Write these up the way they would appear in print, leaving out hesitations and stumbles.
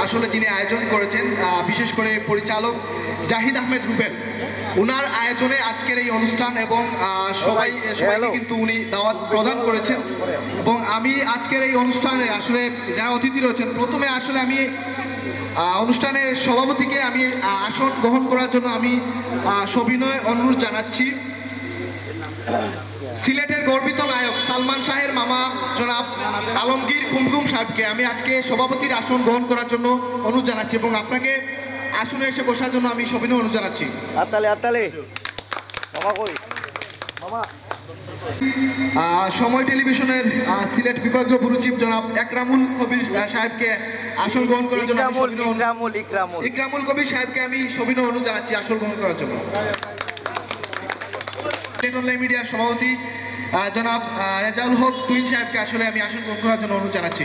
আসলে যিনি আয়োজন করেছেন, বিশেষ করে পরিচালক জাহিদ আহমেদ রুবেল, ওনার আয়োজনে আজকের এই অনুষ্ঠান এবং সবাইকে কিন্তু উনি দাওয়াত প্রদান করেছেন। এবং আমি আজকের এই অনুষ্ঠানে আসলে যারা অতিথি রয়েছেন, প্রথমে আসলে আমি অনুষ্ঠানের সভাপতিকে আমি আসন গ্রহণ করার জন্য আমি সবিনয় অনুরোধ জানাচ্ছি। সিলেটের গর্বিত নায়ক সালমান শাহের মামা জনাব আলমগীর কুমকুম সাহেবকে আমি আজকে সভাপতির আসন গ্রহণ করার জন্য অনুরোধ জানাচ্ছি এবং আপনাকে আসনে এসে বসার জন্য আমি সবিনয় অনুরোধ জানাচ্ছি। সময় টেলিভিশনের সিলেট বিভাগীয় ব্যুরো চিফ জনাব একরামুল কবির সাহেবকে আসন গ্রহণ করার জন্য ইকরামুল কবির সাহেবকে আমি সবিনয় অনুরোধ জানাচ্ছি আসন গ্রহণ করার জন্য। অনলাইন মিডিয়ার সভাপতি জনাব রেজাউল হক টুইন সাহেবকে আসলে আমি আসন গ্রহণ করার জন্য অনুরোধ জানাচ্ছি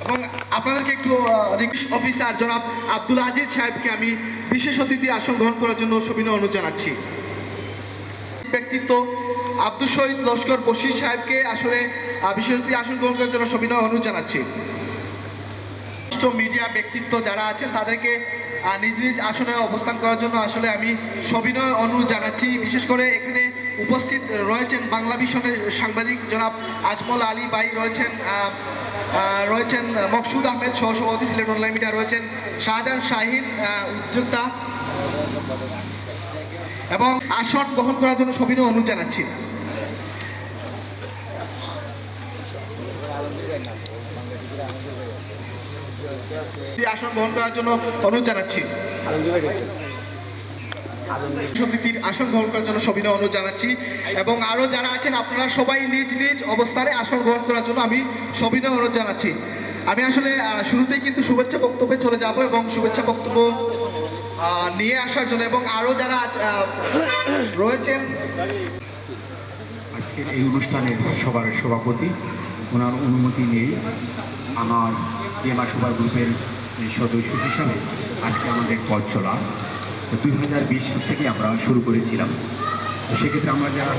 এবং আপনাদেরকে একটু রিকোয়েস্ট অফিসার জনাব আব্দুল আজিজ সাহেবকে আমি বিশেষ অতিথি আসন গ্রহণ করার জন্য সবিনয় অনুরোধ জানাচ্ছি। ব্যক্তিত্ব আব্দুল শহীদ লস্কর বশির সাহেবকে আসলে বিশেষ অতিথি আসন গ্রহণ করার জন্য সবিনয় অনুরোধ জানাচ্ছি। মিডিয়া ব্যক্তিত্ব যারা আছেন তাদেরকে নিজ নিজ আসনে অবস্থান করার জন্য আসলে আমি সবিনয় অনুরোধ জানাচ্ছি। বিশেষ করে এখানে উপস্থিত রয়েছেন বাংলা ভিশনের সাংবাদিক জনাব আজমল আলী ভাই রয়েছেন মকসুদ আহমেদ সহসভাপতি সিলেট অনলাইন মিডিয়া, রয়েছেন শাহজাহান শাহিন উদ্যোক্তা এবং আসন গ্রহণ করার জন্য সবিনয় অনুরোধ জানাচ্ছি। আসন গ্রহণ করার জন্য অনুরোধ জানাচ্ছি। আসন গ্রহণ করার জন্য সবিনয় অনুরোধ জানাচ্ছি এবং আরো যারা আছেন আপনারা সবাই নিজ নিজ অবস্থানে আসন গ্রহণ করার জন্য আমি সবিনয় অনুরোধ জানাচ্ছি। আমি আসলে শুরুতেই কিন্তু শুভেচ্ছা বক্তব্যে চলে যাব এবং শুভেচ্ছা বক্তব্য নিয়ে আসার জন্য এবং আরো যারা রয়েছেন আজকের এই অনুষ্ঠানের সবার সভাপতি, ওনার অনুমতি নিয়ে আমার এমা সভা গ্রুপের সদস্য হিসাবে আজকে আমাদের পথ চলা 2020 থেকে আমরা শুরু করেছিলাম। সেক্ষেত্রে আমরা যারা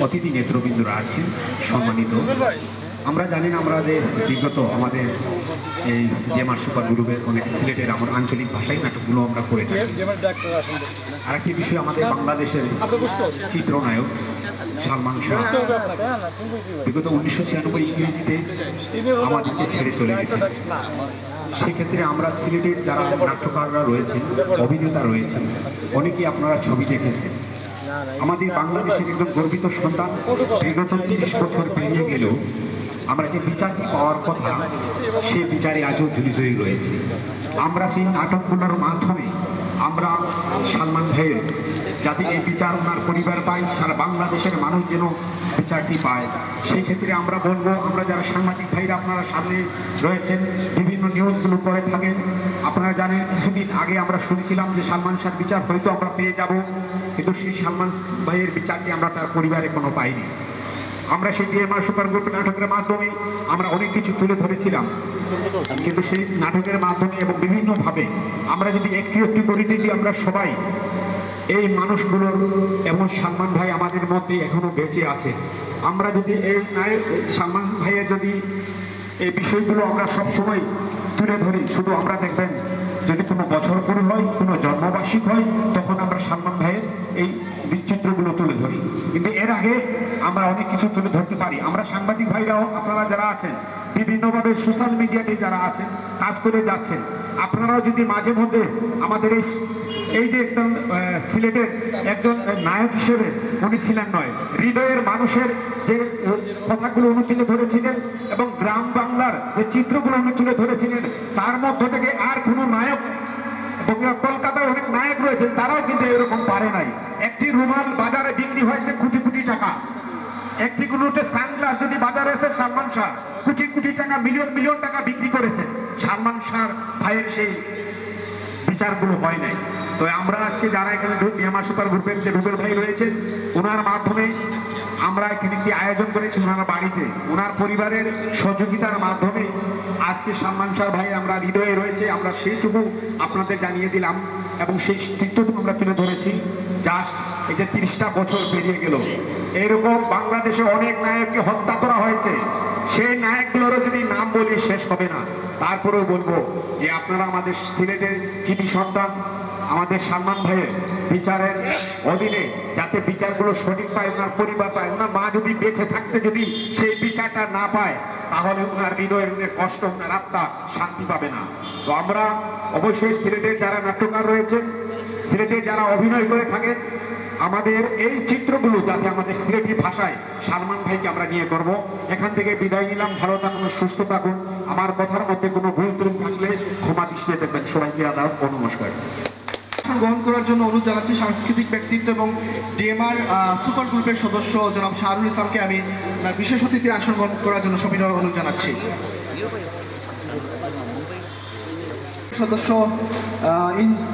অতিথি নেতৃবৃন্দরা আছেন সম্মানিত, আমরা জানি না আমাদের বিগত আমাদের এই জেমার সুপার গ্রুপের অনেক সিলেটের আমার আঞ্চলিক ভাষায় নাটকগুলো আমরা করে থাকি। আরেকটি বিষয়, আমাদের বাংলাদেশের চিত্রনায়ক সালমান শাহ বিগত 1996 ইংরেজিতে আমাদেরকে ছেড়ে চলে গেছে। সেক্ষেত্রে আমরা সিলেটের যারা নাট্যকাররা রয়েছেন, অভিনেতা রয়েছেন, অনেকেই আপনারা ছবি দেখেছেন। আমাদের বাংলাদেশের একদম গর্বিত সন্তান বিগত 30 বছর পেরিয়ে গেলেও আমরা যে বিচারটি পাওয়ার কথা সে বিচারে আজও ঝুলিঝুলি রয়েছে। আমরা সেই নাটকগুলোর মাধ্যমে আমরা সালমান ভাইয়ের যাতে এই বিচার ওনার পরিবার পায়, সারা বাংলাদেশের মানুষ যেন বিচারটি পায়। সেই ক্ষেত্রে আমরা বলবো, আমরা যারা সাংবাদিক ভাইরা আপনারা সামনে রয়েছেন, বিভিন্ন নিউজগুলো করে থাকেন, আপনারা জানেন কিছুদিন আগে আমরা শুনেছিলাম যে সালমান শাহর বিচার হয়তো আমরা পেয়ে যাব, কিন্তু সেই সালমান ভাইয়ের বিচারটি আমরা তার পরিবারে কোনো পাইনি। আমরা সেই ডিএমআর সুপার গ্রুপ নাটকের মাধ্যমে আমরা অনেক কিছু তুলে ধরেছিলাম, কিন্তু সেই নাটকের মাধ্যমে এবং বিভিন্নভাবে আমরা যদি একটু একটু করে দিই আমরা সবাই এই মানুষগুলোর, এবং সালমান ভাই আমাদের মধ্যে এখনো বেঁচে আছে। আমরা যদি এই নায়ক সালমান ভাইয়ের যদি এই বিষয়গুলো আমরা সবসময় তুলে ধরি, শুধু আমরা দেখবেন যদি কোনো বছর পুরো হয়, কোনো জন্মবার্ষিক হয়, তখন আমরা সালমান ভাইয়ের এই চিত্রগুলো তুলে ধরি। কিন্তু এর আগে আমরা অনেক কিছু তুলে ধরতে পারি। আমরা সাংবাদিক ভাইরাও আপনারা যারা আছেন, বিভিন্নভাবে সোশ্যাল মিডিয়াতে যারা আছেন কাজ করে যাচ্ছেন, আপনারাও যদি মাঝে মধ্যে আমাদের এই যে একদম সিলেটের একজন নায়ক হিসেবে উনি ছিলেন নয়, হৃদয়ের মানুষের যে কথাগুলো উনি তুলে ধরেছিলেন এবং গ্রাম বাংলার যে চিত্রগুলো উনি তুলে ধরেছিলেন, তার মধ্য থেকে আর কোনো নায়ক, কলকাতার অনেক নায়ক রয়েছে তারাও কিন্তু এরকম পারে নাই। একটি রুমাল বাজারে বিক্রি হয়েছে কোটি কোটি টাকা, একটি কোনোতে সানগ্লাস যদি বাজারে এসে সালমান শাহ কোটি কোটি টাকা, মিলিয়ন মিলিয়ন টাকা বিক্রি করেছে। সালমান শাহ ভাইয়ের সেই বিচারগুলো হয় নাই। তো আমরা আজকে যারা এখানে ডিএমআর সুপার গ্রুপের যে রুবেল ভাই রয়েছেন, ওনার মাধ্যমে আমরা এখানে একটি আয়োজন করেছি ওনার বাড়িতে, ওনার পরিবারের সহযোগিতার মাধ্যমে আজকে সালমান শাহ ভাই আমরা হৃদয়ে রয়েছে, আমরা সেইটুকু আপনাদের জানিয়ে দিলাম এবং সেই চিত্রটুকু আমরা তুলে ধরেছি। জাস্ট এই যে 30টা বছর পেরিয়ে গেল, এরকম বাংলাদেশে অনেক নায়ককে হত্যা করা হয়েছে। সেই নায়কগুলোরও যদি নাম বলি শেষ হবে না। তারপরেও বলবো যে আপনারা আমাদের সিলেটের কৃতি সন্তান আমাদের সালমান ভাইয়ের বিচারের অধীনে যাতে বিচারগুলো সঠিক পায়, ওনার পরিবার পায়, ওনার মা যদি বেঁচে থাকতে যদি সেই বিচারটা না পায় তাহলে ওনার হৃদয়ের কষ্ট, ওনার আত্মা শান্তি পাবে না। তো আমরা অবশ্যই সিলেটের যারা নাট্যকার রয়েছে, সিলেটে যারা অভিনয় করে থাকেন, আমাদের এই চিত্রগুলো যাতে আমাদের সিলেটি ভাষায় সালমান ভাইকে আমরা নিয়ে করব। এখান থেকে বিদায় নিলাম। ভালো থাকুন, সুস্থ থাকুন। আমার কথার মধ্যে কোনো ভুল ত্রুটি থাকলে ক্ষমা দৃষ্টিতে দেখবেন। সবাইকে আদাব ও নমস্কার। গ্রহণ করার জন্য অনুরোধ জানাচ্ছি সাংস্কৃতিক ব্যক্তিত্ব এবং ডিএমআর সুপার গ্রুপের সদস্য জনাব শাহরুল ইসলামকে আমি ওনার বিশেষ অতিথি আসন গ্রহণ করার জন্য সবিনয় অনুরোধ জানাচ্ছি। সদস্য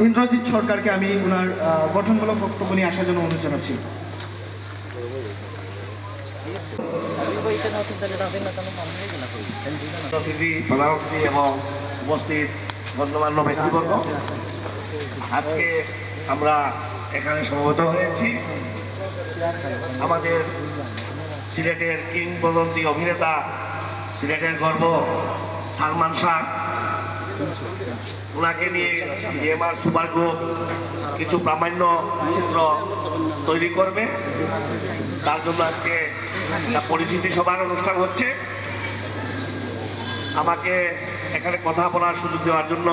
ইন্দ্রজিৎ সরকারকে আমি ওনার গঠনমূলক বক্তব্য নিয়ে আসার জন্য অনুরোধ জানাচ্ছি। প্রধানমন্ত্রী এবং উপস্থিত গণ্যমান্য ব্যক্তিবর্গ, আজকে আমরা এখানে সমবেত হয়েছি আমাদের সিলেটের কিংবদন্তি অভিনেতা, সিলেটের গর্ব সালমান শাহ, ওনাকে নিয়ে ডিএমআর সুপার গ্রুপ কিছু প্রামাণ্য চিত্র তৈরি করবে। তার জন্য আজকে একটা পরিচিতি সভার অনুষ্ঠান হচ্ছে। আমাকে এখানে কথা বলার সুযোগ দেওয়ার জন্য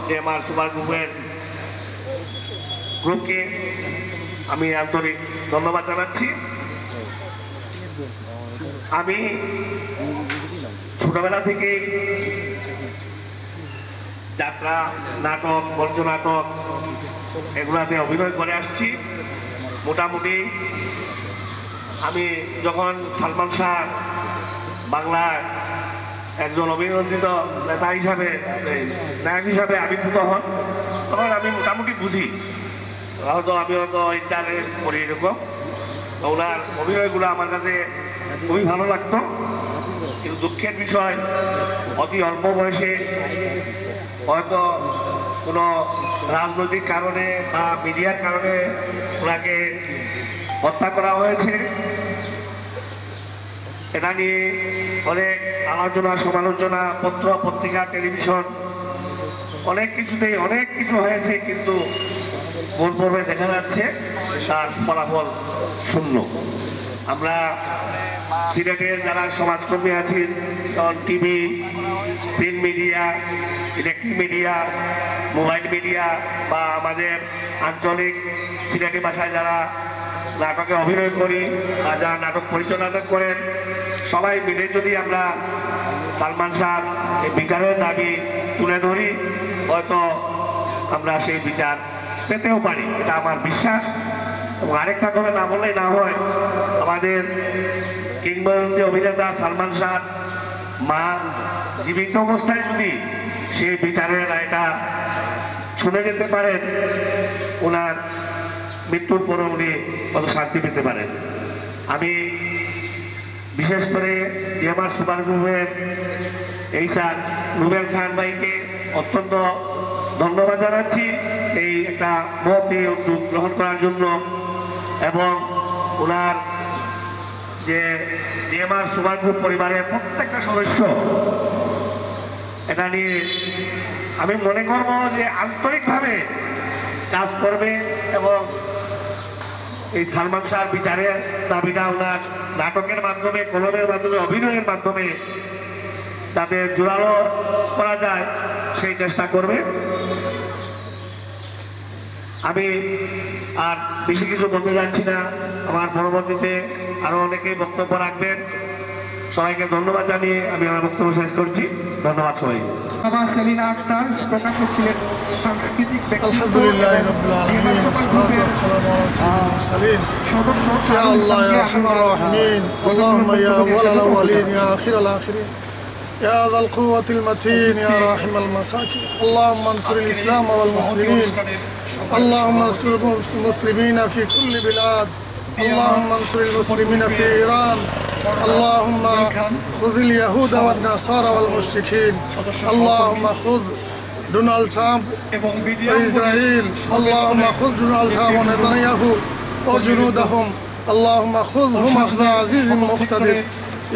ডিএমআর সুপার গ্রুপকে আমি আন্তরিক ধন্যবাদ জানাচ্ছি। আমি ছোটবেলা থেকে যাত্রা, নাটক, মঞ্চনাটক এগুলাতে অভিনয় করে আসছি। মোটামুটি আমি যখন সালমান শাহ বাংলার একজন অভিনন্দিত নেতা হিসাবে, নায়ক হিসাবে আবির্ভূত হন, তখন আমি মোটামুটি বুঝি। আমি হয়তো ইন্টারে করি এরকম। ওনার অভিনয়গুলো আমার কাছে খুবই ভালো লাগতো। কিন্তু দুঃখের বিষয়, অতি অল্প বয়সে হয়তো কোনো রাজনৈতিক কারণে বা মিডিয়ার কারণে ওনাকে হত্যা করা হয়েছে। এটা নিয়ে অনেক আলোচনা, সমালোচনা, পত্র পত্রিকা, টেলিভিশন, অনেক কিছুতেই অনেক কিছু হয়েছে, কিন্তু মূল পর্বে দেখা যাচ্ছে তার ফলাফল শূন্য। আমরা সিলেটের যারা সমাজকর্মী আছেন, যেমন TV, print media, electric media, mobile media বা আমাদের আঞ্চলিক সিলেটি ভাষায় যারা নাটকে অভিনয় করি বা যারা নাটক পরিচালনা করেন, সবাই মিলে যদি আমরা সালমান শাহ এই বিচারের দাবি তুলে ধরি, হয়তো আমরা সেই বিচার পেতেও পারি, এটা আমার বিশ্বাস। এবং আরেকটা কথা না বললেই না হয়, আমাদের কিংবদন্তি অভিনেতা সালমান শাহ মা জীবিত অবস্থায় যদি সেই বিচারের রায়টা শুনে যেতে পারেন, ওনার মৃত্যুর পরে উনি কত শান্তি পেতে পারেন। আমি বিশেষ করে আমার সুপার গ্রুপের এই স্যার রুবেল খান ভাইকে অত্যন্ত ধন্যবাদ জানাচ্ছি এই একটা মহতি উদ্যোগ গ্রহণ করার জন্য। এবং ওনার যে ডিএমআর সুপার গ্রুপ পরিবারের প্রত্যেকটা সদস্য এটা নিয়ে আমি মনে করব যে আন্তরিকভাবে কাজ করবে এবং এই সালমান শাহ বিচারের দাবিটা ওনার নাটকের মাধ্যমে, কলমের মাধ্যমে, অভিনয়ের মাধ্যমে যাতে জোরালো করা যায় সেই চেষ্টা করবে। আমি আর বেশি কিছু বলতে যাচ্ছি না। আমার পরবর্তীতে আরো অনেকেই বক্তব্য রাখবেন। সবাইকে ধন্যবাদ জানিয়ে আমি আমার বক্তব্য শেষ করছি। ধন্যবাদ সবাই। আমার সেলিনা আক্তার, প্রকাশক ছিলেন সাংস্কৃতিক আলহামদুলিল্লাহ রাব্বিল আলামিন والصلاه والسلام على سيدنا المرسلين يا الله يا ارحم الراحمين اللهم يا اول الاولين يا اخر الاخرين يا ذا القوة المتين يا راحم المساكين اللهم انصر الإسلام والمسلمين اللهم انصر المسلمين في كل بلاد اللهم انصر المسلمين في إيران اللهم خذ اليهود والنصارى والمشركين اللهم خذ ডোনাল্ড ট্রাম্প এবং ইসরায়েল আল্লাহুম্মা খুয ডোনাল্ড ট্রাম্প ও নেতানিয়াহু ও জুনুদাহুম আল্লাহুম্মা খুযহুম আখযা আজিজিন মুক্তাদির।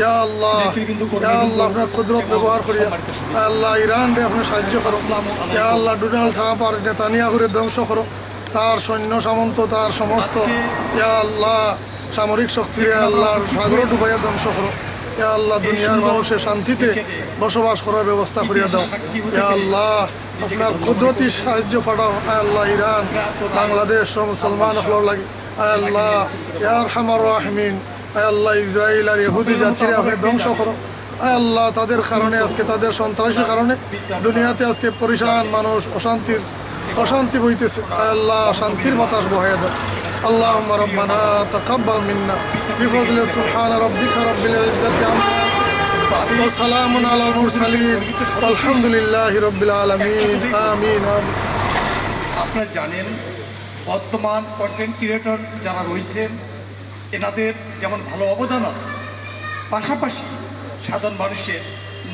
ইয়া আল্লাহ আপনার কুদরত ব্যবহার করিয়া আল্লাহ ইরান রে আপনি সাহায্য করো। ইয়া আল্লাহ ডোনাল্ড ট্রাম্প আর নেতানিয়াহুরে ধ্বংস করো, তার সৈন্য সামন্ত তার সমস্ত ইয়া আল্লাহ সামরিক শক্তিরে আল্লাহর সাগর ডুবাইয়া ধ্বংস করো। ইয়া আল্লাহ দুনিয়ার মানুষের শান্তিতে বসবাস করার ব্যবস্থা করিয়া দাও। ইয়া আল্লাহ আপনার কুদরতি সাহায্য পাঠাও। আল্লাহ ইরান বাংলাদেশ ও মুসলমান হলো লাগে। আল্লাহ ইয়া আরহামার রাহিমিন, আল্লাহ ইসরায়েল আর ইহুদি জাতিরে আপনি ধ্বংস করো। আল্লাহ তাদের কারণে আজকে তাদের সন্ত্রাসের কারণে দুনিয়াতে আজকে পরিশান মানুষ অশান্তি বইতেছে। আল্লাহ শান্তির বাতাস বহাইয়া দাও। اللهم ربنا تقبل منا بفضل سبحان ربك رب العزة عما يصفون وسلام على المرسلين والحمد لله رب العالمين آمين آمين। আপনারা জানেন বর্তমান কন্টেন্ট ক্রিয়েটর যারা রয়েছেন এনাদের যেমন ভালো অবদান আছে, পাশাপাশি সাধারণ মানুষের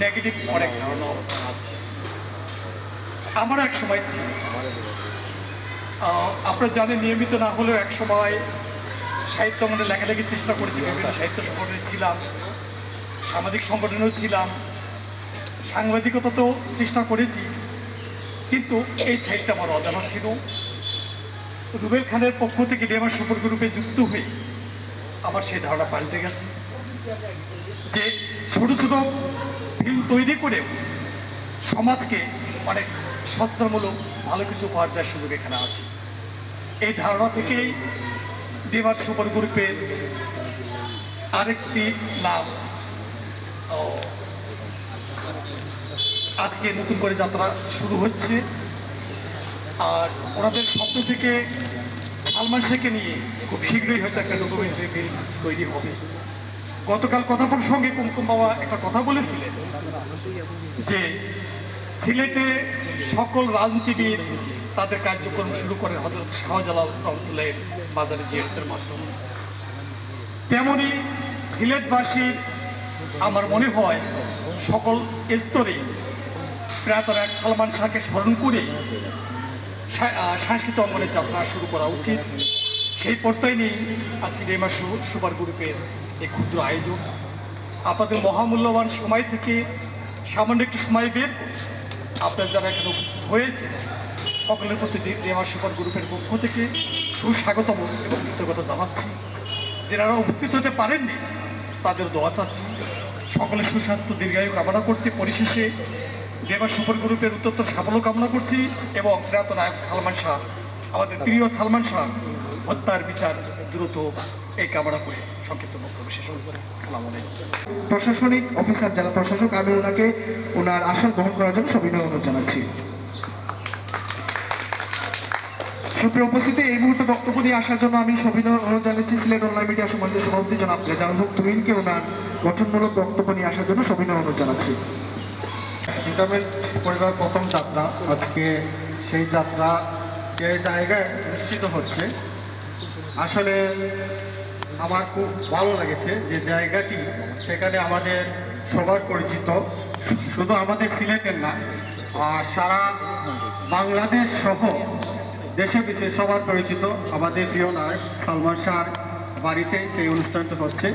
নেগেটিভ অনেক ধারণা আছে। আমার এক সময় ছিল, আপনারা জানেন নিয়মিত না হলেও এক সময় সাহিত্য অঙ্গনে লেখালেখির চেষ্টা করেছি, বিভিন্ন সাহিত্য সংগঠনে ছিলাম, সামাজিক সংগঠনেও ছিলাম, সাংবাদিকতাতেও চেষ্টা করেছি, কিন্তু এই সাইডটা আমার অজানা ছিল। রুবেল খানের পক্ষ থেকে আমার সুপার গ্রুপে যুক্ত হয়ে আমার সেই ধারণা পাল্টে গেছে যে ছোট ছোট ফিল্ম তৈরি করেও সমাজকে অনেক সচেতনমূলক ভালো কিছু উপহার দেওয়ার সুযোগ এখানে আছে। এই ধারণা থেকেই দেবার সুপার গ্রুপের আরেকটি নাম আজকে নতুন করে যাত্রা শুরু হচ্ছে। আর ওনাদের স্বপ্ন থেকে সালমান শেখকে নিয়ে খুব শীঘ্রই হয়তো একটা ডকুমেন্টারি ফিল্ম তৈরি হবে। গতকাল কথা প্রসঙ্গে কুমকুম বাবা একটা কথা বলেছিলেন যে সিলেটে সকল রাজনীতিবিদ তাদের কার্যক্রম শুরু করেন হযরত শাহজালাল রহমতুল্লাহের মাজারে জিয়ারতের মাধ্যমে। তেমনি সিলেটবাসীর আমার মনে হয় সকল স্তরে প্রয়াত এক সালমান শাহকে স্মরণ করে সাংস্কৃতিক অঙ্গনের যাত্রা শুরু করা উচিত। সেই প্রত্যয় নিয়েই আজকে রেমা সুপার গ্রুপের এই ক্ষুদ্র আয়োজন। আপনাদের মহামূল্যবান সময় থেকে সামান্য একটু সময় বের করে আপনারা যারা এখানে উপস্থিত হয়েছে সকলের প্রতি রেমা সুপার গ্রুপের পক্ষ থেকে সুস্বাগতম এবং কৃতজ্ঞতা জানাচ্ছি। যারা উপস্থিত হতে পারেননি তাদের দোয়া চাচ্ছি, সকলের সুস্বাস্থ্য দীর্ঘায়ু কামনা করছি। পরিশেষে রেমা সুপার গ্রুপের উত্তর সাফল্য কামনা করছি এবং প্রয়াত নায়ক সালমান শাহ, আমাদের প্রিয় সালমান শাহ হত্যার বিচার দ্রুত এই কামনা করে সংক্ষিপ্ত বক্তব্য শেষ হচ্ছে। আসসালামু আলাইকুম। প্রশাসনিক অফিসার জেলা প্রশাসক, আমি ওনাকে ওনার আসন গ্রহণ করার জন্য সবিনয় অনুরোধ জানাচ্ছি। সুপ্রিয় উপস্থিতি, এই মুহূর্তে বক্তব্য দিয়ে আসার জন্য আমি সবিনয় অনুরোধ জানাচ্ছি সিলেট অনলাইন মিডিয়া সমাজের সভাপতি জনাব রেজাউল হক তুহিনকে ওনার গঠনমূলক বক্তব্য নিয়ে আসার জন্য সবিনয় অনুরোধ জানাচ্ছি। ইন্টারনেট পরিবার প্রথম যাত্রা, আজকে সেই যাত্রা যে জায়গায় অনুষ্ঠিত হচ্ছে, আসলে আমার খুব ভালো লেগেছে যে জায়গাটি সেখানে আমাদের সবার পরিচিত, শুধু আমাদের সিলেটের না, সারা বাংলাদেশ সহ দেশে বিদেশে সবার পরিচিত আমাদের প্রিয় নায়ক সালমান শাহর বাড়িতে সেই অনুষ্ঠানটা হচ্ছে।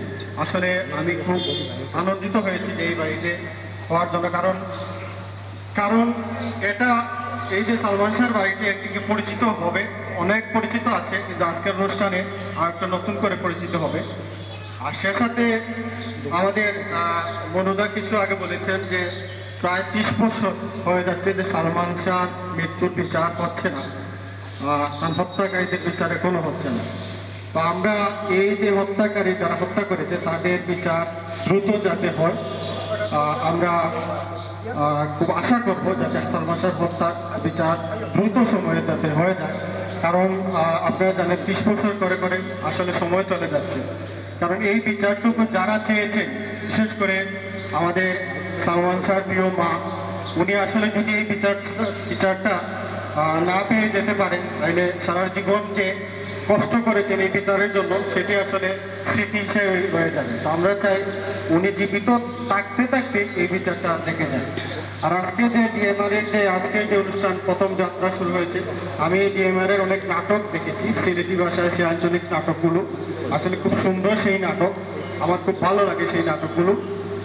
আসলে আমি খুব আনন্দিত হয়েছি এই বাড়িতে হওয়ার জন্য, কারণ এটা এই যে সালমান শাহর বাড়িটি একদিকে পরিচিত হবে, অনেক পরিচিত আছে, কিন্তু আজকের অনুষ্ঠানে আর একটা নতুন করে পরিচিত হবে। আর সে সাথে আমাদের মনুদা কিছু আগে বলেছেন যে প্রায় 30 বছর হয়ে যাচ্ছে যে সালমান শাহর মৃত্যুর বিচার হচ্ছে না, হত্যাকারীদের বিচার এখনো হচ্ছে না। তো আমরা এই যে হত্যাকারী যারা হত্যা করেছে তাদের বিচার দ্রুত যাতে হয়, আমরা খুব আশা করব যাতে সালমান শাহর হত্যার বিচার দ্রুত সময়ে যাতে হয়ে যায়। কারণ আপনারা জানেন 30 বছর করে করে আসলে সময় চলে যাচ্ছে। কারণ এই বিচারটুকু যারা চেয়েছেন, বিশেষ করে আমাদের সালমান শাহর প্রিয় মা, উনি আসলে যদি এই বিচারটা না পেয়ে যেতে পারেন তাহলে সারা জীবন যে কষ্ট করেছেন এই বিচারের জন্য সেটি আসলে স্মৃতি হিসেবে রয়ে যাবে। তো আমরা চাই উনি জীবিত থাকতে থাকতে এই বিচারটা দেখে যান। আর আজকে যে ডিএমআর এর যে আজকের যে অনুষ্ঠান প্রথম যাত্রা শুরু হয়েছে, আমি ডিএমআর এর অনেক নাটক দেখেছি, সিলেটি ভাষায় সে আঞ্চলিক নাটকগুলো আসলে খুব সুন্দর সেই নাটক, আমার খুব ভালো লাগে সেই নাটকগুলো।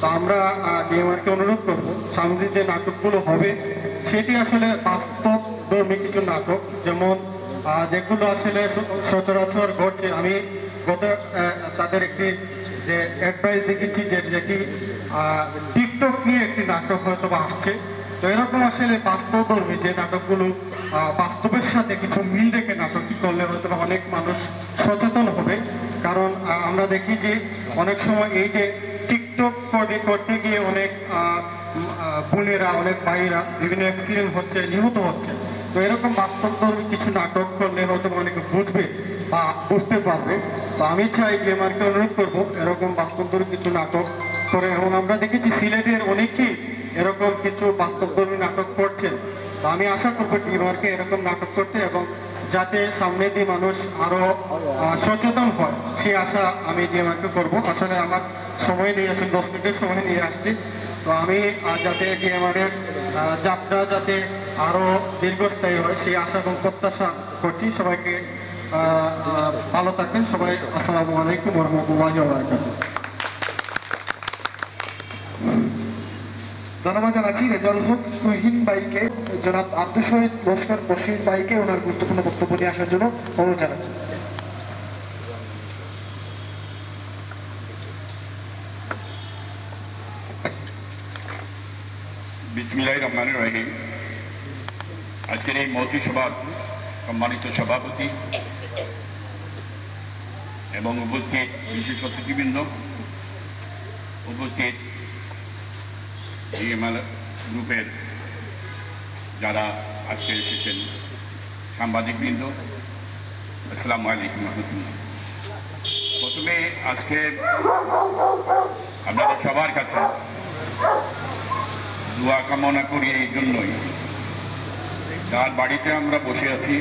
তো আমরা ডিএমআরকে অনুরোধ করব সামনে যে নাটকগুলো হবে সেটি আসলে বাস্তবধর্মী কিছু নাটক, যেমন যেগুলো আসলে সচরাচর ঘটছে। আমি গত তাদের একটি যে অ্যাডভাইস দেখেছি যেটি টিকটক নিয়ে একটি নাটক হয়তো বা আসছে। তো এরকম আসলে বাস্তবধর্মী যে নাটকগুলো বাস্তবের সাথে কিছু মিল রেখে নাটকটি করলে হয়তো বা অনেক মানুষ সচেতন হবে। কারণ আমরা দেখি যে অনেক সময় এই যে টিকটক করতে গিয়ে অনেক বোনেরা, অনেক ভাইয়েরা বিভিন্ন অ্যাক্সিডেন্ট হচ্ছে, নিহত হচ্ছে। তো এরকম বাস্তবধর্মী কিছু নাটক করলে হয়তো অনেকে বুঝবে বা বুঝতে পারবে। তো আমি চাই ডিএমআরকে অনুরোধ করবো এরকম বাস্তবধর্মী কিছু নাটক করে, এবং আমরা দেখেছি সিলেটের অনেকেই এরকম কিছু বাস্তবধর্মী নাটক করছেন। তো আমি আশা করবো ডিএমআরকে এরকম নাটক করতে, এবং যাতে সামনে দিয়ে মানুষ আরো সচেতন হয় সেই আশা আমি ডিএমআরকে করবো। আসলে আমার সময় নেই, আসলে 10 মিনিটের সময় নিয়ে আসছি। তো আমি যাতে ডিএমআরের যাত্রা যাতে আরো দীর্ঘস্থায়ী হয় সেই আশা এবং প্রত্যাশা করছি। সবাইকে ভালো থাকবেন সবাই। আসসালামু আলাইকুম ওয়া রাহমাতুল্লাহি ওয়া বারাকাতুহু। ধন্যবাদ জানাচ্ছি রেজাউল হক তুহিন ভাইকে, জনাব আব্দুল শহীদ লস্কর বশির ভাইকে ওনার গুরুত্বপূর্ণ বক্তব্য নিয়ে আসার জন্য অনুরোধ জানাচ্ছি। বিসমিল্লাহির রহমানির রহিম। আজকের এই মহতী সভার সম্মানিত সভাপতি এবং উপস্থিত বিশেষ অতিথিবৃন্দ, উপস্থিত ডিএমআর গ্রুপের যারা আজকে এসেছেন, সাংবাদিকবৃন্দ, আসসালামু আলাইকুম রহমতুল্লাহ। প্রথমে আজকে আপনাদের সবার কাছে দোয়া কামনা করি এই জন্যই, তার বাড়িতে আমরা বসে আছি,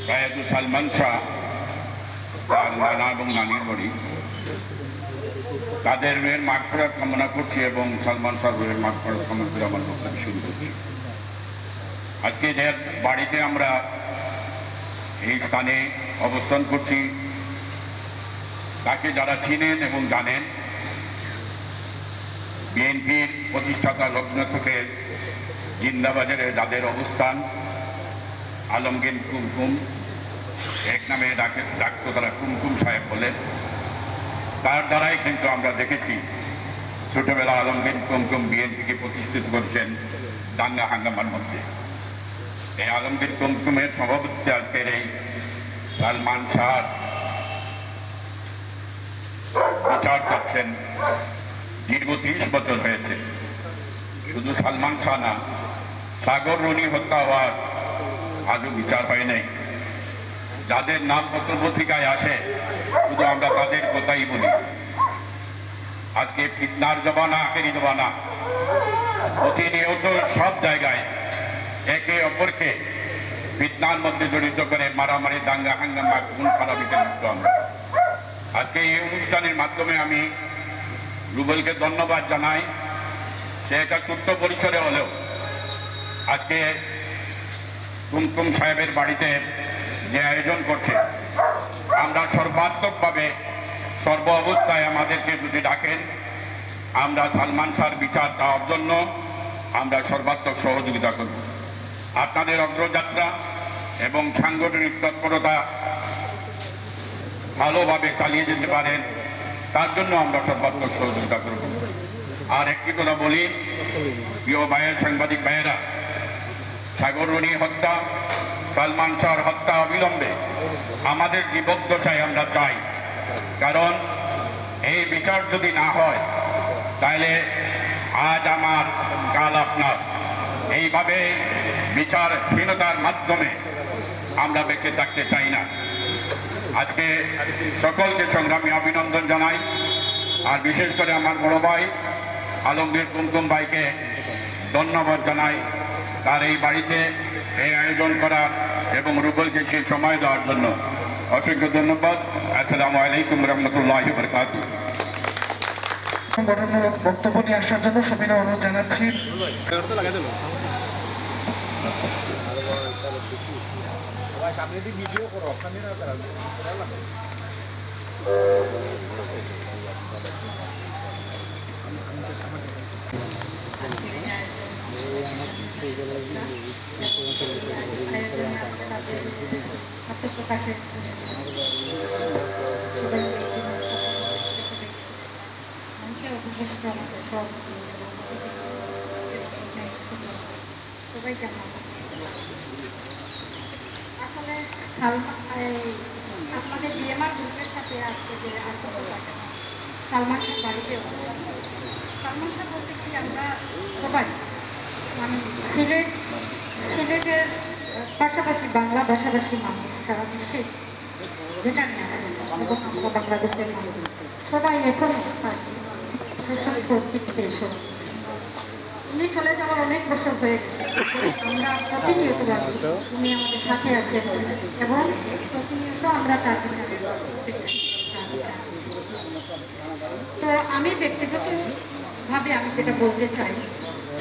রায়াত সালমান শাহ, তার নানা এবং নানির বাড়ি, তাদের মেয়ের মাগফিরাত কামনা করছি এবং সালমান শাহের মাগফিরাত কামনা করে আমার বক্তব্য শুরু করছি। আজকে যে বাড়িতে আমরা এই স্থানে অবস্থান করছি, তাকে যারা চিনেন এবং জানেন, বিএনপির প্রতিষ্ঠাতা লগ্ন থেকে জিন্দাবাজারে যাদের অবস্থান, আলমগীর কুমকুম, এক নামে ডাকতো তারা কুমকুম সাহেব বলেন, তার দ্বারাই কিন্তু আমরা দেখেছি ছোটবেলা আলমগীর কুমকুম বিএনপিকে প্রতিষ্ঠিত করেছেন দাঙ্গা হাঙ্গামার মধ্যে। এই আলমগীর কুমকুমের সভাপতিত্বে আজকের এই সালমান শাহ বিচার চাচ্ছেন। দীর্ঘ 30 বছর হয়েছে। শুধু সালমান শাহ না, সাগর রনি হত্যা হওয়ার আজও বিচার হয় নাই। যাদের নাম পত্র পত্রিকায় আসে শুধু আমরা তাদের কথাই বলি। আজকে ফিতনার জমানা, আখেরি জমানা, প্রতিনিয়ত সব জায়গায় একে অপরকে ফিতনার মধ্যে জড়িত করে মারামারি, দাঙ্গা হাঙ্গামা, খুন খারাপিতে লিপ্ত আমরা। আজকে এই অনুষ্ঠানের মাধ্যমে আমি রুবেলকে ধন্যবাদ জানাই। সে একটা ছোট্ট পরিসরে হলেও আজকে কুমকুম সাহেবের বাড়িতে যে আয়োজন করছে, আমরা সর্বাত্মকভাবে সর্ব অবস্থায় আমাদেরকে যদি ডাকেন, আমরা সালমান শাহর বিচার চাওয়ার জন্য আমরা সর্বাত্মক সহযোগিতা করব। আপনাদের অগ্রযাত্রা এবং সাংগঠনিক তৎপরতা ভালোভাবে চালিয়ে যেতে পারেন, তার জন্য আমরা সর্বাত্মক সহযোগিতা করব। আর একটি কথা বলি, প্রিয় ভাইয়ের, সাংবাদিক ভাইয়েরা, সাগররণী হত্যা, সালমান শাহর হত্যা অবিলম্বে আমাদের জীবদ্দশায় আমরা চাই। কারণ এই বিচার যদি না হয় তাহলে আজ আমার, কাল আপনার, এইভাবে বিচারহীনতার মাধ্যমে আমরা বেঁচে থাকতে চাই না। আজকে সকলকে সংগ্রামী অভিনন্দন জানাই। আর বিশেষ করে আমার বড় ভাই আলমগীর কুমকুম ভাইকে ধন্যবাদ জানাই তার এই বাড়িতে এই আয়োজন করা এবং রুবেলকে সেই সময় দেওয়ার জন্য অসংখ্য ধন্যবাদ। আসসালামু আলাইকুম রহমতুল্লাহি ওয়া বারাকাতুহু। গঠনমূলক বক্তব্য নিয়ে আসার জন্য সবিনয় অনুরোধ জানাচ্ছি। আত্মপ্রকাশের অনেকে অভ্যস্ত আমাদের সব সবাইকে আসলে আপনাদের বিএমআর গ্রুপের সাথে আজকে যে আত্মপ্রকাশ সালমান শাহ বাড়িতে সালমান শাহ বলতে কি আমরা সবাই মানে সিলেটের পাশাপাশি বাংলা ভাষাভাষী মানুষ সারা বিশ্বে যেখানে আছে এবং আমরা বাংলাদেশের মানুষ সবাই এখন এসব উনি চলে যাওয়ার অনেক বছর হয়ে গেছে আমরা প্রতিনিয়ত ভাবি উনি আমাদের সাথে আছেন এবং প্রতিনিয়ত আমরা তার পিছনে তো আমি ব্যক্তিগতভাবে আমি যেটা বলতে চাই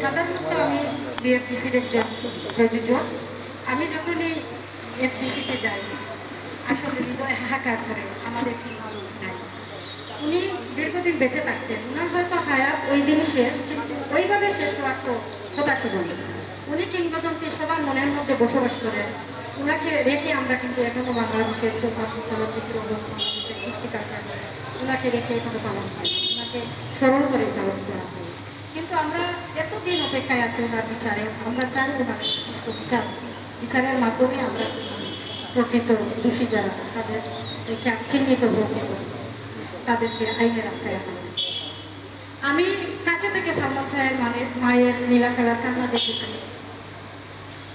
সাধারণত আমি বিএফটিসির একজন প্রযোজক আমি যখনই এফটিসিতে যাই আসলে হৃদয় হাহাকার করে আমাদের কি মানুষ নাই উনি দীর্ঘদিন বেঁচে থাকতেন উনার হয়তো হায়াত ওই দিনই শেষ কিন্তু ওইভাবে শেষ হওয়ার তো কথা ছিল না উনি কিংবদন্তি সবার মনের মধ্যে বসবাস করেন উনাকে রেখে আমরা কিন্তু এখনো বাংলাদেশের চলচ্চিত্র বাংলাদেশের কৃষ্টি কালচার উনাকে রেখে এখনো পালন হয় উনাকে স্মরণ করে পালন করা হয় কিন্তু আমরা এতদিন অপেক্ষায় আছি ওনার বিচারে আমরা চাই ওনার সুস্থ বিচারের মাধ্যমে আমরা প্রকৃত দোষী যারা তাদের চিহ্নিত হোক এবং তাদেরকে আইনের আওতায় আনা আমি কাছে থেকে সালমান শাহের মায়ের নীলা খেলার কান্না দেখেছি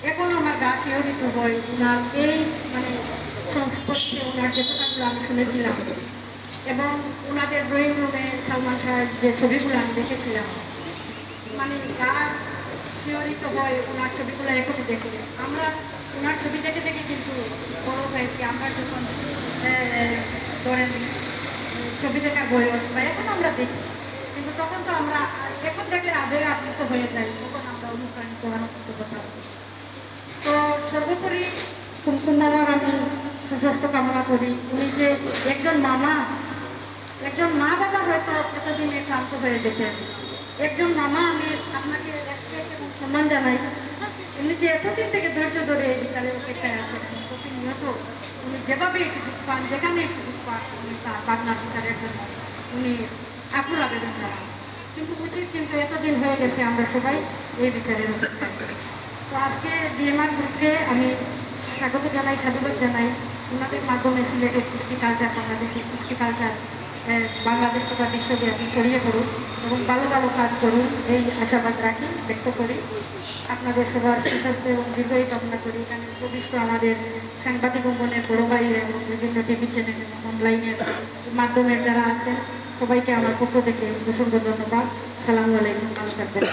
এখন আমার গা শিহরিত হয় ওনার এই মানে সংস্পর্শে ওনার যে কথাগুলো আমি শুনেছিলাম এবং ওনাদের ড্রয়িং রুমে সালমান শাহের যে ছবিগুলো আমি দেখেছিলাম মানে গা শিহরিত হয় ওনার ছবিগুলো এখনই দেখে আমরা ওনার ছবি দেখে দেখে কিন্তু বড় হয়েছি আমরা যখন ধরেন ছবি দেখার বয়স বা এখন আমরা দেখি কিন্তু তখন তো আমরা এখন দেখলে আবেগে আপ্লুত হয়ে যাই তখন আমরা অনুপ্রাণিত আনন্দিত কথা তো সর্বোপরি কুমকুন্নার আমি সুস্বাস্থ্য কামনা করি উনি যে একজন মা বাবা হয়তো এতদিনে ক্লান্ত হয়ে যেতেন একজন মামা আমি আপনাকে রেসপেক্ট এবং সম্মান জানাই উনি যে এতদিন থেকে ধৈর্য ধরে এই বিচারের অপেক্ষায় আছেন প্রতিনিয়ত উনি যেভাবেই সুযোগ পান যেখানেই সুযোগ পান উনি তার পাবনার বিচারের জন্য উনি আকুল আবেদন জানান কিন্তু উচিত কিন্তু এতদিন হয়ে গেছে আমরা সবাই এই বিচারের অপেক্ষায় তো আজকে বিএমআর গ্রুপকে আমি স্বাগত জানাই সাধুবাদ জানাই ওনাদের মাধ্যমে সিলেটের কৃষ্টি কালচার বাংলাদেশের কৃষ্টি কালচার বাংলাদেশ তথা বিশ্বব্যাপী ছড়িয়ে পড়ুন এবং ভালো ভালো কাজ করুন এই আশাবাদ রাখি ব্যক্ত করি আপনাদের সবার সুস্বাস্থ্য এবং দীর্ঘই কামনা করি এখানে উপবিষ্ট আমাদের সাংবাদিক অঙ্গনের বড় ভাই এবং বিভিন্ন টিভি চ্যানেল এবং অনলাইনের মাধ্যমে যারা আছেন সবাইকে আমার পক্ষ থেকে অসংখ্য ধন্যবাদ সালামু আলাইকুম ভালো থাকবেন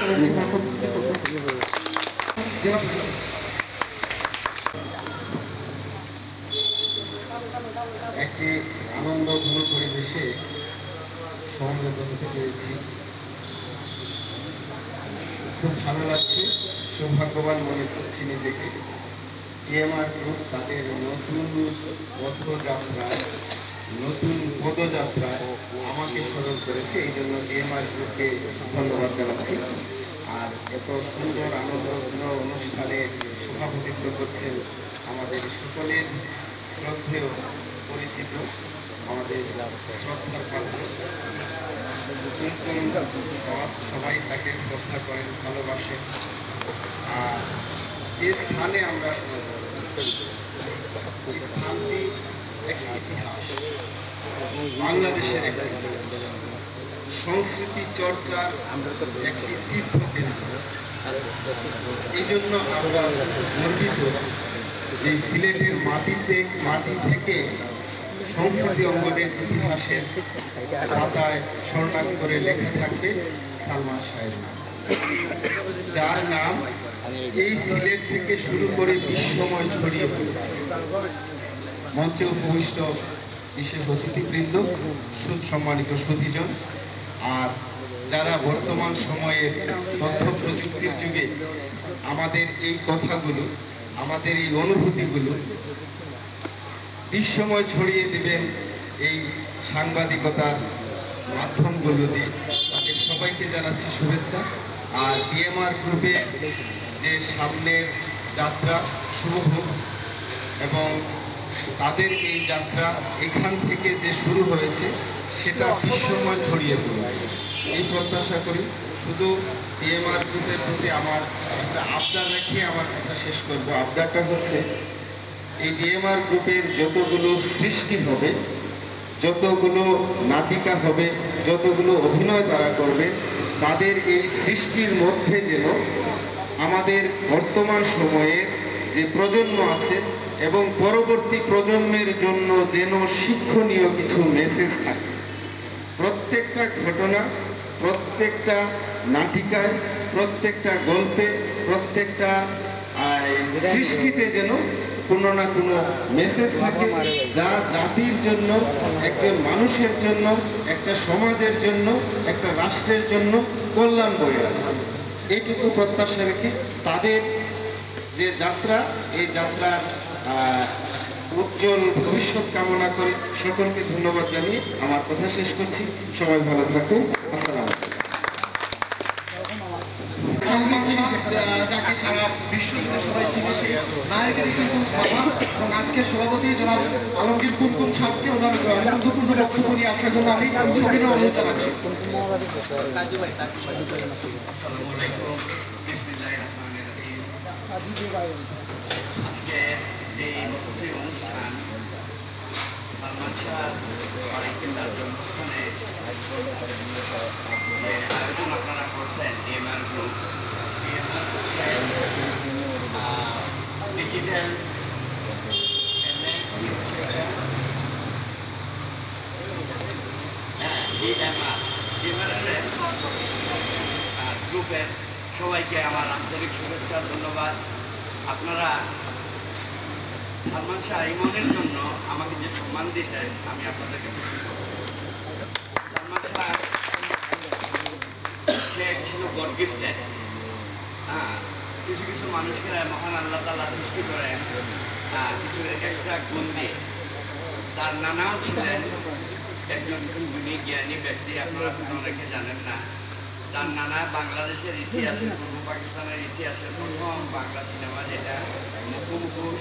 একটি আনন্দ ঘন পরিবেশে সমবেত হতে পেরেছি খুব ভালো লাগছে সৌভাগ্যবান মনে করছি নিজেকে বিএমআর গ্রুপ তাদের নতুন পথযাত্রায় নতুন পদযাত্রায় আমাকে স্মরণ করেছে এই জন্য বিএমআর গ্রুপকে ধন্যবাদ জানাচ্ছি আর এত সুন্দর আনন্দঘন অনুষ্ঠানে সভাপতিত্ব করছেন আমাদের সকলের শ্রদ্ধেয় পরিচিত আমাদের শ্রদ্ধার পাত্র সবাই তাকে শ্রদ্ধা করেন ভালোবাসেন আর যে স্থানে আমরা এই স্থানটি একটি ইতিহাস বাংলাদেশের একটি সংস্কৃতি চর্চার একটি তীর্থকেন্দ্র এই জন্য আমরা গর্বিত যে সিলেটের মাটি থেকে সংস্কৃতি অঙ্গনের ইতিহাসের পাতায় স্বর্ণাক্ষরে লেখা থাকবে সালমান শাহের নাম যার নাম এই সিলেট থেকে শুরু করে বিশ্বময় ছড়িয়ে পড়েছে মঞ্চে উপবিষ্ট বিশেষ অতিথিবৃন্দ সম্মানিত সুধীজন আর যারা বর্তমান সময়ে তথ্য প্রযুক্তির যুগে আমাদের এই কথাগুলো, আমাদের এই অনুভূতিগুলো বিশ্বময় ছড়িয়ে দেবেন এই সাংবাদিকতার মাধ্যমগুলো দিয়ে। তাদের সবাইকে জানাচ্ছি শুভেচ্ছা। আর ডিএমআর গ্রুপে যে সামনের যাত্রা শুভ হোক, এবং তাদের এই যাত্রা এখান থেকে যে শুরু হয়েছে সেটা বিশ্বময় ছড়িয়ে পড়বে এই প্রত্যাশা করি। শুধু ডিএমআর গ্রুপের প্রতি আমার একটা আবদার রেখে আমার কথা শেষ করবো। আবদারটা হচ্ছে, এই ডিএমআর গ্রুপের যতগুলো সৃষ্টি হবে, যতগুলো নাটিকা হবে, যতগুলো অভিনয় তারা করবে, তাদের এই সৃষ্টির মধ্যে যেন আমাদের বর্তমান সময়ে যে প্রজন্ম আছে এবং পরবর্তী প্রজন্মের জন্য যেন শিক্ষণীয় কিছু মেসেজ থাকে। প্রত্যেকটা ঘটনা, প্রত্যেকটা নাটিকায়, প্রত্যেকটা গল্পে, প্রত্যেকটা সৃষ্টিতে যেন কোনো না কোনো মেসেজ থাকে, যা জাতির জন্য, একজন মানুষের জন্য, একটা সমাজের জন্য, একটা রাষ্ট্রের জন্য কল্যাণ বয়ে আনে। এইটুকু প্রত্যাশা রেখে তাদের যে যাত্রা, এই যাত্রার উজ্জ্বল ভবিষ্যৎ কামনা করে সকলকে ধন্যবাদ জানিয়ে আমার কথা শেষ করছি। সবাই ভালো থাকুন। আসসালাম। সালমান শাহ, যাকে সারা বিশ্ব জুড়ে সবাই চিনে, সেই নায়কের কিন্তু কথা। এবং আজকের সভাপতি জনাব আলমগীর কুমকুম সাহেবকে ওনার গুরুত্বপূর্ণ বক্তব্য নিয়ে আসার জন্য আমি সবিনয় অনুরোধ জানাচ্ছি। আজকে এই বছরের অনুষ্ঠান সালমান শাহ বাড়িতে তার জন্মস্থানে যে আয়োজন আপনারা করছেন ডিএমআর গ্রুপ, ডিএমআর হচ্ছে ডিজিটাল গ্রুপের সবাইকে আমার আন্তরিক শুভেচ্ছা, ধন্যবাদ। আপনারা সালমান শাহ ইমনের জন্য আমাকে যে সম্মান দিয়েছেন, আমি আপনাদেরকে খুশি করব। সালমান শাহ সে ছিল গড গিফটেড। কিছু কিছু মানুষকে মহান আল্লাহ তাআলা সৃষ্টি করেন কিছু একটা গুণ দিয়ে। তার নানাও ছিলেন একজন গুণী জ্ঞানী ব্যক্তি, আপনারা অনেকে জানেন না। তার নানা বাংলাদেশের ইতিহাসে, পূর্ব পাকিস্তানের ইতিহাসে প্রথম বাংলা সিনেমা যেটা মুখোমুখোশ,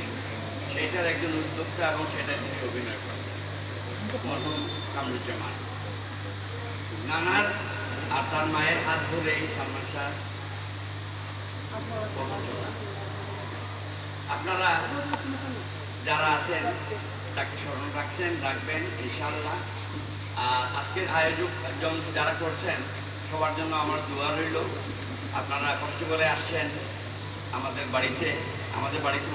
সেটার একজন উদ্যোক্তা এবং সেটা তিনি অভিনয় করেন, মরহুম কামরুজ্জামান। নানার আর তার মায়ের হাত ধরে সালমান শাহ আপনারা যারা আছেন তাকে স্মরণ রাখছেন, রাখবেন ইনশাআল্লাহ। আর আজকের আয়োজক যারা করছেন সবার জন্য আমার দোয়া রইল। আপনারা কষ্ট করে আসছেন আমাদের বাড়িতে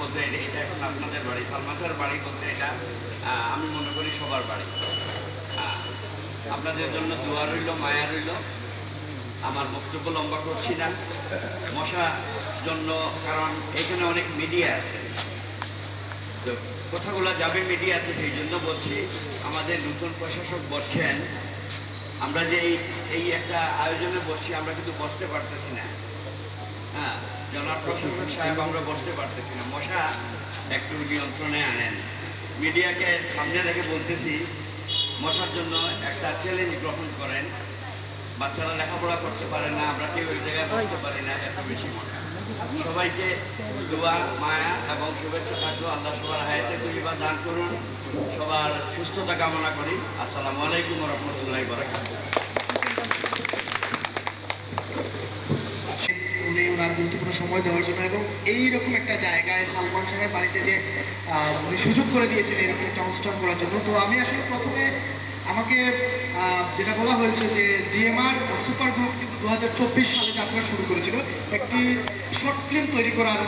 বলতে এটা এখন আপনাদের বাড়ি, সালমানের বাড়ি বলতে এটা আমি মনে করি সবার বাড়ি। আপনাদের জন্য দোয়া রইল, মায়া রইল। আমার বক্তব্য লম্বা করছি না, মশার জন্য, কারণ এখানে অনেক মিডিয়া আছে, তো কথাগুলো যাবে মিডিয়াতে। সেই জন্য বলছি, আমাদের নতুন প্রশাসক বসছেন, আমরা যে এই একটা আয়োজনে বসছি, আমরা কিন্তু বসতে পারতেছি না। জনাব প্রশাসক সাহেব, আমরা বসতে পারতেছি না। মশা একটু নিয়ন্ত্রণে আনেন। মিডিয়াকে সামনে রেখে বলতেছি, মশার জন্য একটা চ্যালেঞ্জ গ্রহণ করেন। বাচ্চারা লেখাপড়া করতে পারে না, আমরা কেউ ওই জায়গায় বসতে পারি না, এত বেশি মশা। সবাইকে দোয়া, মায়া এবং শুভেচ্ছা থাকলো। আল্লাহ সবার হায়াতে তৈবা দান করুন, সবার সুস্থতা কামনা করি। আসসালামু আলাইকুম ওয়া রাহমাতুল্লাহি ওয়া বারাকাতুহু। উনি ওনার গুরুত্বপূর্ণ সময় দেওয়ার জন্য এবং এইরকম একটা জায়গায় সালমান শাহের বাড়িতে যে উনি সুযোগ করে দিয়েছেন এরকম একটা অনুষ্ঠান করার জন্য। তো আমি আসলে প্রথমে আমাকে যেটা বলা হয়েছে যে ডিএমআর সুপার গ্রুপ কিন্তু 2024 সালে যাত্রা শুরু করেছিল, একটি শর্ট ফিল্ম তৈরি করার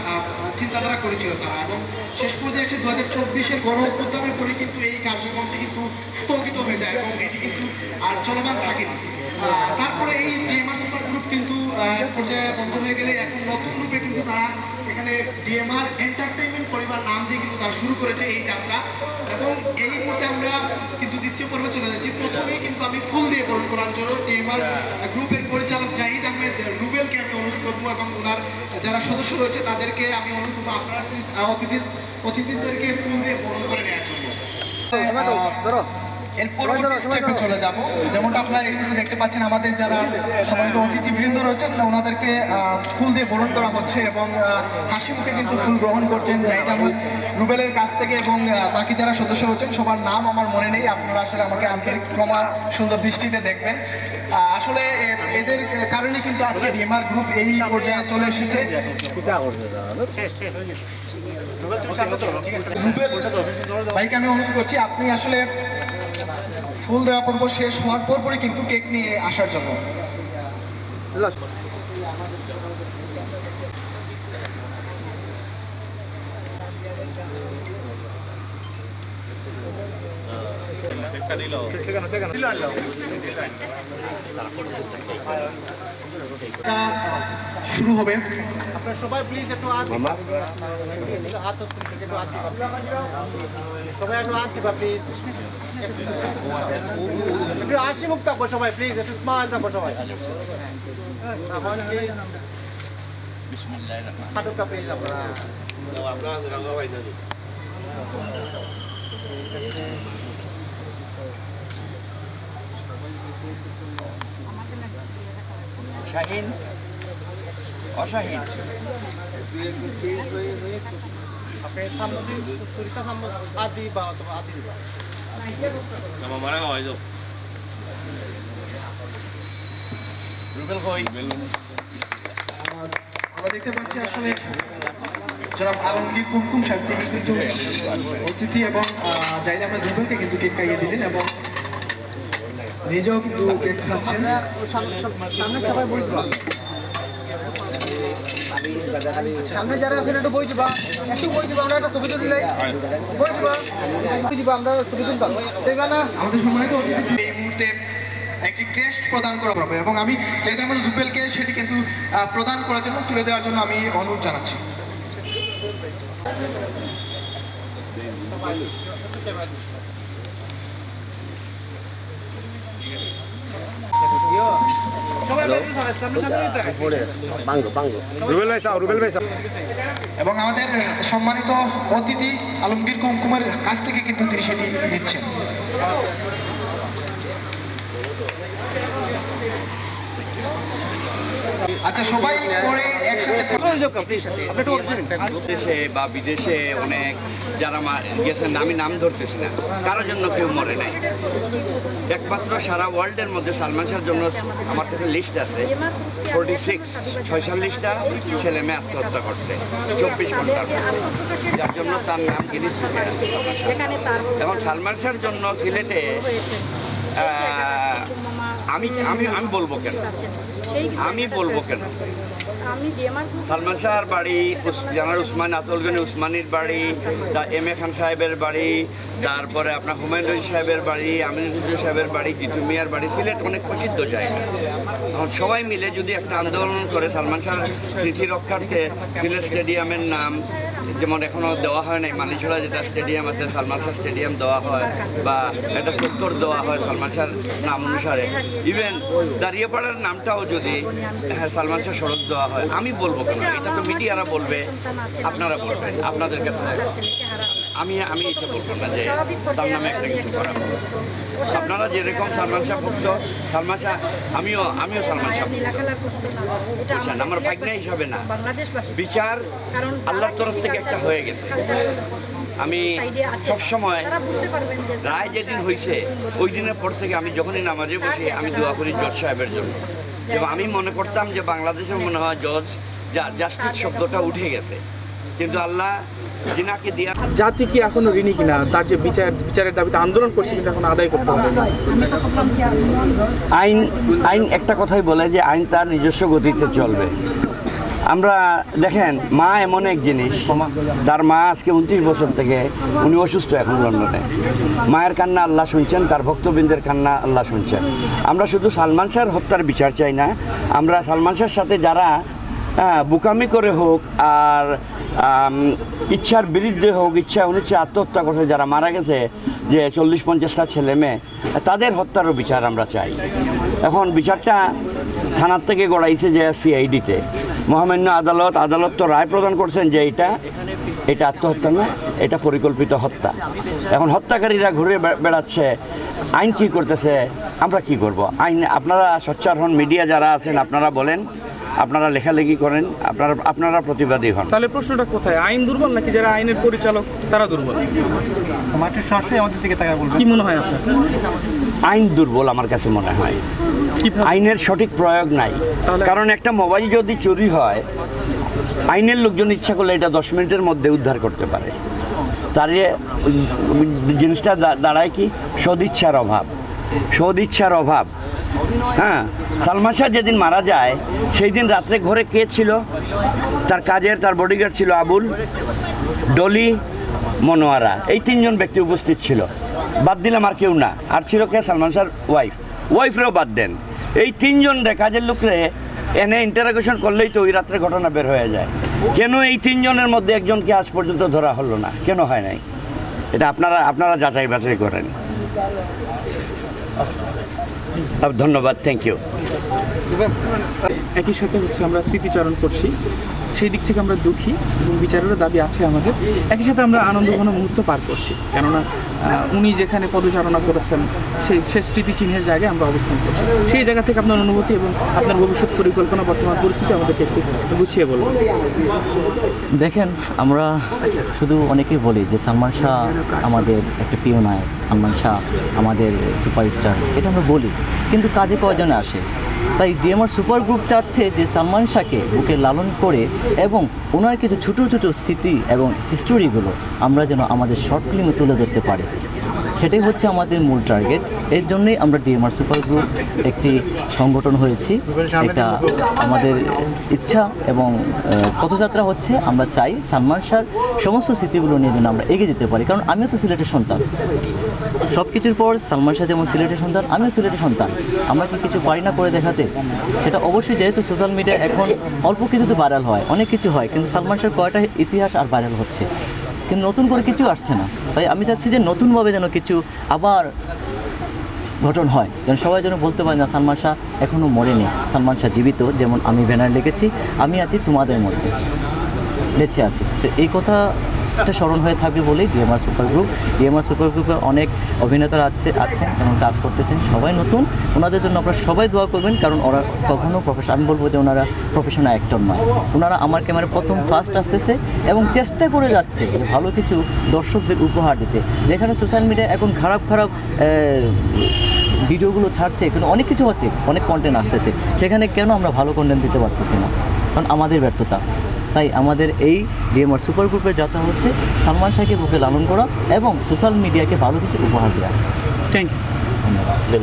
চিন্তাধারা করেছিল তারা, এবং শেষ পর্যায়ে এসে 2024-এর গণ অভ্যুত্থানের পরে কিন্তু এই কার্যক্রমটি কিন্তু স্থগিত হয়ে যায় এবং এটি কিন্তু আর চলমান থাকেনি। তারপরে এই ডিএমআর সুপার গ্রুপ কিন্তু এক পর্যায়ে বন্ধ হয়ে গেলে এখন নতুন রূপে কিন্তু তারা এখানে ডিএমআর এন্টারটেইনমেন্ট পরিবার নাম দিয়ে কিন্তু তারা শুরু করেছে এই যাত্রা, এবং এই মুহূর্তে আমরা কিন্তু দ্বিতীয় পর্বে চলে যাচ্ছি। প্রথমেই কিন্তু আমি ফুল দিয়ে বরণ করার জন্য ডিএমআর গ্রুপের পরিচালক জাহিদ আহমেদ রুবেলকে আমি অনুরোধ করবো, এবং ওনার যারা সদস্য রয়েছে তাদেরকে আমি অনুরোধ করবো আপনারা প্লিজ অতিথিদেরকে ফুল দিয়ে বরণ করে নেওয়ার জন্য। এর পরবর্তী স্টেপে চলে যাব। যেমনটা আপনারা এই মুহূর্তে দেখতে পাচ্ছেন, আমাদের যারা সম্মানিত অতিথিবৃন্দ রয়েছেন ওনাদেরকে ফুল দিয়ে বরণ করা হচ্ছে, এবং হাসি মুখে কিন্তু ফুল গ্রহণ করছেন জাহিদ আহমেদ রুবেলের কাছ থেকে, এবং বাকি যারা সদস্য রয়েছেন সবার নাম আমার মনে নেই, আপনারা আসলে আমাকে আন্তরিক ক্ষমা সুন্দর দৃষ্টিতে দেখবেন। আসলে এদের কারণে কিন্তু আজকে ডিএমআর গ্রুপ এই পর্যায়ে চলে এসেছে। রুবেল ভাইকে আমি অনুরোধ করছি আপনি আসলে ফুল দেওয়া পর্ব শেষ হওয়ার পরপরই কিন্তু কেক নিয়ে আসার জন্য। শুরু হবে। আপনারা সবাই প্লিজ একটু হাত দিবা, হাত একটু হাত দিবা, সবাই একটু হাত দিবা প্লিজ, একটু হাসি মুখ থাকবো সবাই প্লিজ, একটু স্মাইল থাকবো সবাই। এখন প্লিজ হাঁটুকা প্লিজ আপনারা শাহিন অশাহিন আপনি সামনে দিন, সুরিতা সামনে হাত দিবা, হাত দিবা। আমরা দেখতে পাচ্ছি আসলে জনাব আলমগীর কুমকুম সাহেব তিনি কিন্তু অতিথি এবং জাহিদ আহমেদ রুবেলকে কিন্তু কেক খাইয়ে দিলেন, এবং নিজেও কিন্তু কেক খাচ্ছেন। সবাই বলবা, সামনে যারা আছেন একটু বই দিবা, একটু বই দিবা, আমরা একটা ছবি তুলি, বই দিবা, বই দিবা, আমরা ছবি তুলতাম, দেখবা না? আমাদের সম্মানিত অতিথি এই মুহূর্তে একটি ক্রেস্ট প্রদান করা হবে, এবং আমি জাহিদ আহমেদ রুবেলকে সেটি কিন্তু প্রদান করার জন্য তুলে দেওয়ার জন্য আমি অনুরোধ জানাচ্ছি। এবং আমাদের সম্মানিত অতিথি আলমগীর কুমকুমের কাছ থেকে কিন্তু তিনি সেটি নিচ্ছেন। আচ্ছা সবাই পরে একসাথে দেশে বা বিদেশে অনেক যারা গেছেন, আমি নাম ধরতেছি না, কারোর জন্য কেউ মরে নাই। একমাত্র সারা ওয়ার্ল্ডের মধ্যে সালমান শাহর জন্য আমার কাছে লিস্ট আছে 46টা ছেলে মেয়ে আত্মহত্যা করছে 24 ঘন্টার, যার জন্য তার নাম গিনিস বুকে আছে। এবং সালমান শাহর জন্য সিলেটে আমি বলবো কেন, সালমান শাহর বাড়ি, জানার উসমান আতল গনি উসমানীর বাড়ি, এম এ খান সাহেবের বাড়ি, তারপরে আপনার হুমায়ুন রশিদ সাহেবের বাড়ি, আমিনুল সাহেবের বাড়ি, জিতু মিয়ার বাড়ি, সিলেট অনেক প্রসিদ্ধ জায়গা। এখন সবাই মিলে যদি একটা আন্দোলন করে সালমান শাহর স্মৃতি রক্ষার্থে সিলেট স্টেডিয়ামের নাম, যেমন এখনও দেওয়া হয় নাই, মালিছড়া যেটা স্টেডিয়াম আছে সালমান শাহ স্টেডিয়াম দেওয়া হয়, বা একটা চত্বর দেওয়া হয় সালমান শাহর নাম অনুসারে, ইভেন দাঁড়িয়েপাড়ার নামটাও যদি সালমান শাহ সড়ক দেওয়া হয়, আমি বলবো কেন, এটা তো মিডিয়ারা বলবে, আপনারা বলবেন, আপনাদের ক্ষেত্রে আমি এটা বলবো না যে তার নামে একটা কিছু করা। আপনারা যেরকম সালমান শাহ ভক্ত, সালমান শাহ আমিও সালমান শাহ বুঝছেন, আমার ভাগ্নে হিসাবে না, বিচার আল্লাহর তরফ থেকে একটা হয়ে গেছে। আমি সবসময় রায় যেদিন হয়েছে ওই দিনের পর থেকে আমি যখনই নামাজে বসি আমি দোয়া করি জজ সাহেবের জন্য, এবং আমি মনে করতাম যে বাংলাদেশে মনে হয় জজ জাস্টিস শব্দটা উঠে গেছে, কিন্তু আল্লাহ জিনাকে দিয়া জাতি কি এখনো ঋণী কিনা, তার যে বিচারের দাবিতে আন্দোলন করছে কিন্তু এখন আদায় করতে পারে না। আইন একটা কথাই বলে যে আইন তার নিজস্ব গতিতে চলবে। আমরা দেখেন, মা এমন এক জিনিস, তার মা আজকে 29 বছর থেকে উনি অসুস্থ এখন লন্ডনে, মায়ের কান্না আল্লাহ শুনছেন, তার ভক্তবৃন্দের কান্না আল্লাহ শুনছেন। আমরা শুধু সালমান শাহর হত্যার বিচার চাই না, আমরা সালমান শাহর সাথে যারা হ্যাঁ, বুকামি করে হোক আর ইচ্ছার বিরুদ্ধে হোক, ইচ্ছা অনুচ্ছে আত্মহত্যা করছে যারা মারা গেছে, যে 40-50টা ছেলে মেয়ে, তাদের হত্যারও বিচার আমরা চাই। এখন বিচারটা থানার থেকে গড়াইছে যে সিআইডিতে। মহামান্য আদালত তো রায় প্রদান করছেন যে এটা আত্মহত্যা না, এটা পরিকল্পিত হত্যা। এখন হত্যাকারীরা ঘুরে বেড়াচ্ছে, আইন কী করতেছে, আমরা কি করব? আইন, আপনারা সোচ্চার হন, মিডিয়া যারা আছেন আপনারা বলেন, আপনারা লেখালেখি করেন, আপনারা প্রতিবাদী হন। তাহলে প্রশ্নটা কোথায়, আইন দুর্বল নাকি যারা আইনের পরিচালক তারা দুর্বল? মাটির সরাসরি আমাদের দিকে তাকায় বলবেন। কি মনে হয় আপনার? আইন দুর্বল আমার কাছে মনে হয়, কিভাবে? আইনের সঠিক প্রয়োগ নাই। কারণ একটা মোবাইল যদি চুরি হয়, আইনের লোকজন ইচ্ছা করলে এটা 10 মিনিটের মধ্যে উদ্ধার করতে পারে। তার জিনিসটা দাঁড়ায় কি, সদিচ্ছার অভাব। হ্যাঁ, সালমান শাহ যেদিন মারা যায় সেই দিন রাত্রে ঘরে কে ছিল? তার বডিগার্ড ছিল আবুল, ডলি, মনোয়ারা, এই 3জন ব্যক্তি উপস্থিত ছিল। বাদ দিলাম আর কেউ না, আর ছিল কে? সালমান শাহর ওয়াইফরেও বাদ দেন। এই 3জন কাজের লোকরে এনে ইন্টারোগেশন করলেই তো ওই রাত্রে ঘটনা বের হয়ে যায়। কেন এই 3জনের মধ্যে একজনকে আজ পর্যন্ত ধরা হলো না? কেন হয় নাই? এটা আপনারা যাচাই বাছাই করেন। ধন্যবাদ, থ্যাংক ইউ। একই সাথে হচ্ছে আমরা স্মৃতিচারণ করছি, সেই দিক থেকে আমরা দুঃখী এবং বিচারেরও দাবি আছে আমাদের। একই সাথে আমরা আনন্দঘন মুহূর্ত পার করছি, কেননা উনি যেখানে পদচারণা করেছেন সেই স্মৃতিচিহ্নের জায়গায় আমরা অবস্থান করছি। সেই জায়গা থেকে আপনার অনুভূতি এবং আপনার ভবিষ্যৎ পরিকল্পনা, বর্তমান পরিস্থিতি আমাদেরকে একটু গুছিয়ে বলুন। দেখেন, আমরা শুধু অনেকেই বলি যে সালমান শাহ আমাদের একটা প্রিয় নায়ক, সালমান শাহ আমাদের সুপারস্টার, এটা আমরা বলি, কিন্তু কাজে কয়জনে আসে? তাই ডিএমআর সুপার গ্রুপ চাচ্ছে যে সালমান শাহকে বুকে লালন করে এবং ওনার কিছু ছোটো ছোটো স্মৃতি এবং হিস্টোরিগুলো আমরা যেন আমাদের শর্ট ফিল্মে তুলে ধরতে পারি, সেটাই হচ্ছে আমাদের মূল টার্গেট। এর জন্যই আমরা ডিএমআর সুপার গ্রুপ একটি সংগঠন হয়েছি। এটা আমাদের ইচ্ছা এবং পথযাত্রা হচ্ছে, আমরা চাই সালমান শাহর সমস্ত স্মৃতিগুলো নিয়ে যেন আমরা এগিয়ে যেতে পারি। কারণ আমিও তো সিলেটের সন্তান, সব কিছুর পর সালমান শাহ যেমন সিলেটের সন্তান, আমিও সিলেটের সন্তান। আমরা কি কিছু পারি না করে দেখাতে? সেটা অবশ্যই, যেহেতু সোশ্যাল মিডিয়া এখন অল্প কিছুতে ভাইরাল হয়, অনেক কিছু হয়, কিন্তু সালমান শাহর কয়টা ইতিহাস আর ভাইরাল হচ্ছে, কিন্তু নতুন করে কিছু আসছে না। তাই আমি চাচ্ছি যে নতুনভাবে যেন কিছু আবার ঘটন হয়, যেন সবাই যেন বলতে পারে না সালমান শাহ এখনও মরেনি, সালমান শাহ জীবিত। যেমন আমি ব্যানার লিখেছি, আমি আছি তোমাদের মধ্যে, বেঁচে আছি। তো এই কথাটা স্মরণ হয়ে থাকবে বলেই ডিএমআর সুপার গ্রুপে অনেক অভিনেতারা আছেন এবং কাজ করতেছেন, সবাই নতুন। ওনাদের জন্য আপনারা সবাই দোয়া করবেন, কারণ ওরা কখনও আমি বলবো যে ওনারা প্রফেশনাল অ্যাক্টর নয়। ওনারা আমার ক্যামেরায় ফার্স্ট আসতেছে এবং চেষ্টা করে যাচ্ছে যে ভালো কিছু দর্শকদের উপহার দিতে। যেখানে সোশ্যাল মিডিয়ায় এখন খারাপ ভিডিওগুলো ছাড়ছে, এখানে অনেক কিছু হচ্ছে, অনেক কন্টেন্ট আসতেছে, সেখানে কেন আমরা ভালো কন্টেন্ট দিতে পারতেছি না? কারণ আমাদের ব্যর্থতা। তাই আমাদের এই ডিএমআর সুপার গ্রুপের যাত্রা হচ্ছে সালমান শাহকে বুকে লালন করা এবং সোশ্যাল মিডিয়াকে ভালো কিছু উপহার দেওয়া। Thank you.